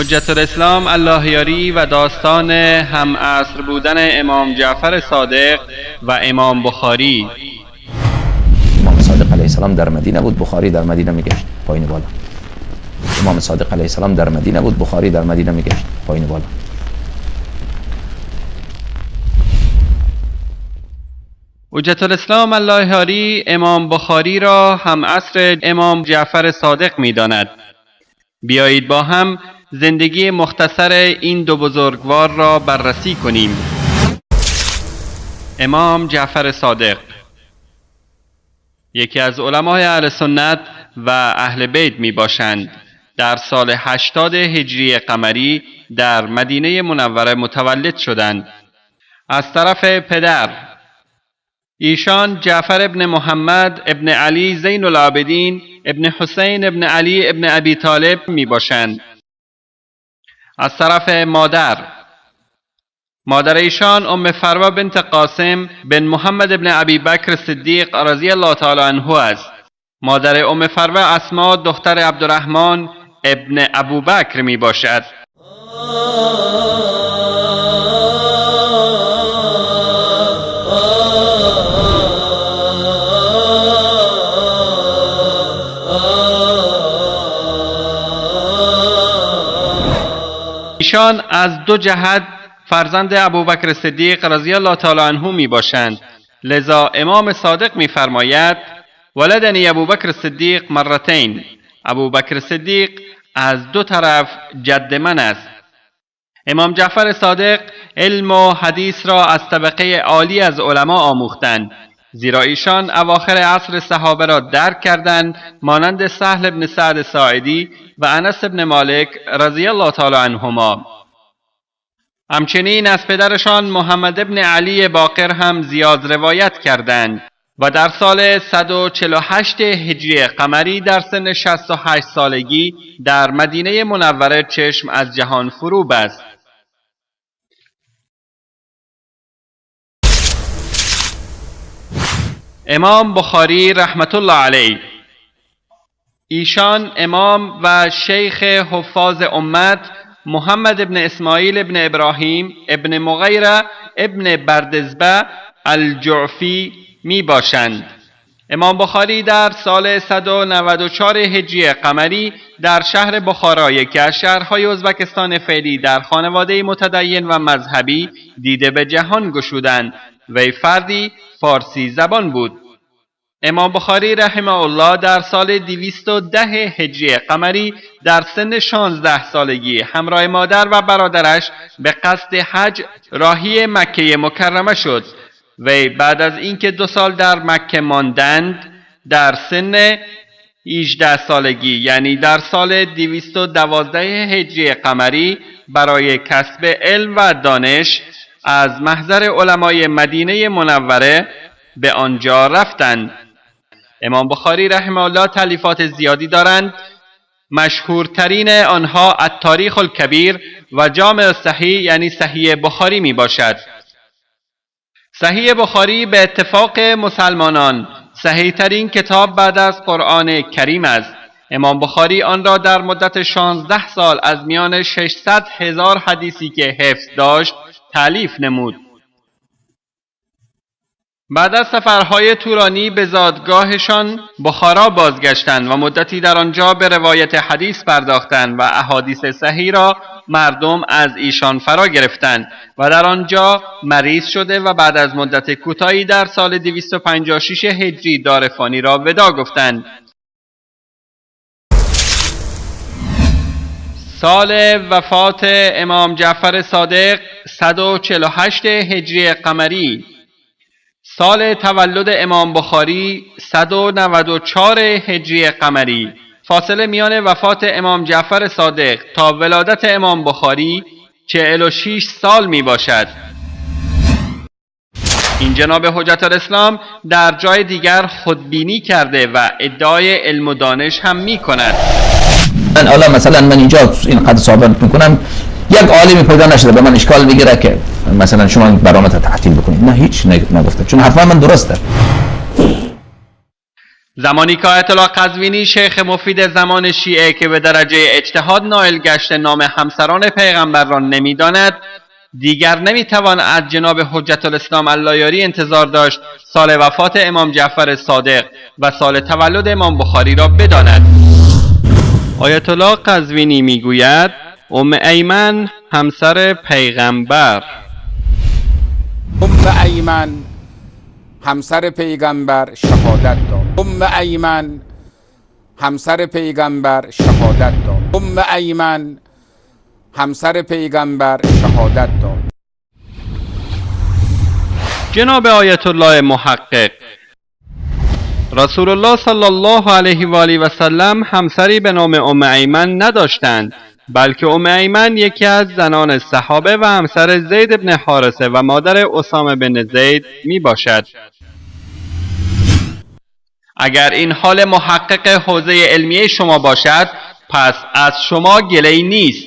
حجت الاسلام اللهیاری و داستان هم عصر بودن امام جعفر صادق و امام بخاری. امام صادق علیه السلام در مدینه بود، بخاری در مدینه میگشت پایین بالا. امام صادق علیه السلام در مدینه بود، بخاری در مدینه میگشت پایین بالا. حجت الاسلام اللهیاری امام بخاری را هم عصر امام جعفر صادق میداند. بیایید با هم زندگی مختصر این دو بزرگوار را بررسی کنیم. امام جعفر صادق یکی از علمای اهل سنت و اهل بیت می باشند. در سال 80 هجری قمری در مدینه منوره متولد شدند. از طرف پدر ایشان جعفر ابن محمد ابن علی زین العابدین ابن حسین ابن علی ابن ابی طالب می باشند. از طرف مادر ایشان ام فروه بنت قاسم بن محمد ابن ابی بکر صدیق رضی الله تعالی عنه است. مادر ام فروه اسما دختر عبدالرحمن ابن ابوبکر می باشد. ایشان از دو جهت فرزند ابوبکر صدیق رضی الله تعالی عنه می باشند. لذا امام صادق می فرماید ولدنی ابوبکر صدیق مرتین. ابوبکر صدیق از دو طرف جد من است. امام جعفر صادق علم و حدیث را از طبقه عالی از علما آموختند، زیرا ایشان اواخر عصر صحابه را درک کردند، مانند سهل بن سعد ساعدی و انس بن مالک رضی الله تعالی عنهما. همچنین از پدرشان محمد ابن علی باقر هم زیاد روایت کردند و در سال 148 هجری قمری در سن 68 سالگی در مدینه منوره چشم از جهان فرو بست. امام بخاری رحمت الله علیه ایشان امام و شیخ حفاظ امت محمد ابن اسماعیل ابن ابراهیم ابن مغیره ابن بردزبه الجعفی می باشند. امام بخاری در سال 194 هجری قمری در شهر بخارا، یکی از شهرهای ازبکستان فعلی، در خانواده متدین و مذهبی دیده به جهان گشودند. وی فردی فارسی زبان بود. امام بخاری رحمه الله در سال 210 هجری قمری در سن 16 سالگی همراه مادر و برادرش به قصد حج راهی مکه مکرمه شد. وی بعد از اینکه 2 سال در مکه ماندند در سن 18 سالگی یعنی در سال 212 هجری قمری برای کسب علم و دانش از محضر علمای مدینه منوره به آنجا رفتند. امام بخاری رحمه الله تالیفات زیادی دارند. مشهورترین آنها التاریخ الکبیر و جامع الصحیح یعنی صحیح بخاری می باشد. صحیح بخاری به اتفاق مسلمانان صحیح ترین کتاب بعد از قرآن کریم است. امام بخاری آن را در مدت 16 سال از میان 600,000 حدیثی که حفظ داشت تالیف نمود. بعد از سفرهای طولانی به زادگاهشان بخارا بازگشتند و مدتی در آنجا به روایت حدیث پرداختند و احادیث صحیح را مردم از ایشان فرا گرفتند و در آنجا مریض شده و بعد از مدت کوتاهی در سال 256 هجری دار فانی را وداع گفتند. سال وفات امام جعفر صادق 148 هجری قمری. سال تولد امام بخاری 194 هجری قمری. فاصله میان وفات امام جعفر صادق تا ولادت امام بخاری 46 سال می باشد. این جناب حجت الاسلام در جای دیگر خودبینی کرده و ادعای علم و دانش هم می کند. حالا مثلا من اینجا اینقدر ثابت میکنم یک عالمی پیدا نشده به من اشکال بگیره که مثلا شما برنامه تعطیل بکنید. نه، هیچ نگفته، چون حرف من درسته. زمانی که آیت الله قزوینی شیخ مفید زمان شیعه که به درجه اجتهاد نائل گشته نام همسران پیغمبر را نمیداند، دیگر نمیتوان از جناب حجت الاسلام اللهیاری انتظار داشت سال وفات امام جعفر صادق و سال تولد امام بخاری را بداند. آیت الله قزوینی میگوید ام ایمن همسر پیغمبر. ام ایمن همسر پیغمبر شهادت داد. ام ایمن همسر پیغمبر شهادت داد. ام ایمن همسر پیغمبر شهادت داد. جناب آیت الله محقق: رسول الله صلی الله علیه و آله و سلم همسری به نام ام ایمن نداشتند، بلکه ام ایمن یکی از زنان صحابه و همسر زید بن حارثه و مادر اسامه بن زید می باشد. اگر این حال محقق حوزه علمیه شما باشد، پس از شما گله‌ای نیست.